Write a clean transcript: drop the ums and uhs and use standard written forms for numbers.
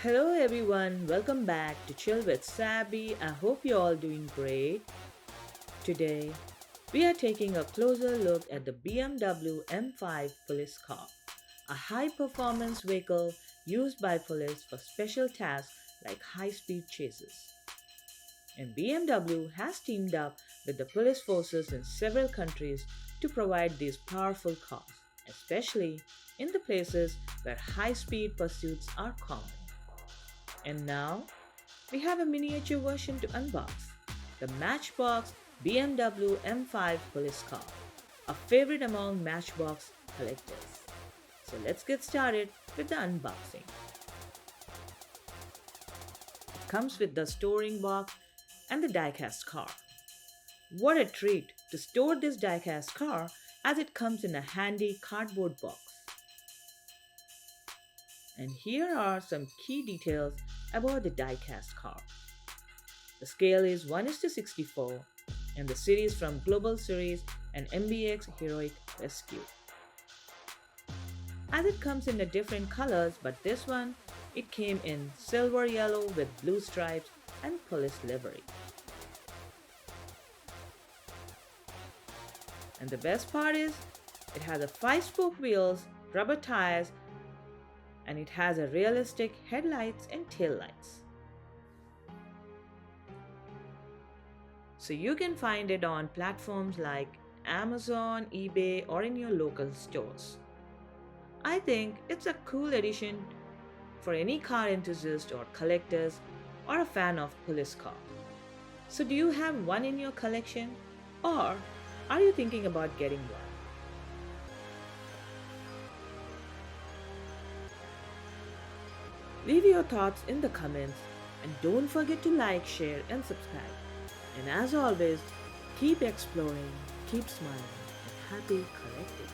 Hello everyone, welcome back to Chill with Sabi. I hope you're all doing great. Today, we are taking a closer look at the BMW M5 Police car, a high performance vehicle used by police for special tasks like high speed chases. And BMW has teamed up with the police forces in several countries to provide these powerful cars, especially in the places where high speed pursuits are common. And now, we have a miniature version to unbox, the Matchbox BMW M5 Police car, a favorite among Matchbox collectors. So let's get started with the unboxing. It comes with the storing box and the diecast car. What a treat to store this diecast car as it comes in a handy cardboard box. And here are some key details about the diecast car. The scale is 1 is to 64 and the series from Global Series and MBX Heroic Rescue. As it comes in the different colors, but this one, it came in silver yellow with blue stripes and police livery. And the best part is, it has a 5-spoke wheels, rubber tires, and it has a realistic headlights and taillights. So you can find it on platforms like Amazon, eBay, or in your local stores. I think it's a cool addition for any car enthusiast or collectors or a fan of police car. So do you have one in your collection or are you thinking about getting one? Leave your thoughts in the comments and don't forget to like, share and subscribe. And as always, keep exploring, keep smiling and happy collecting.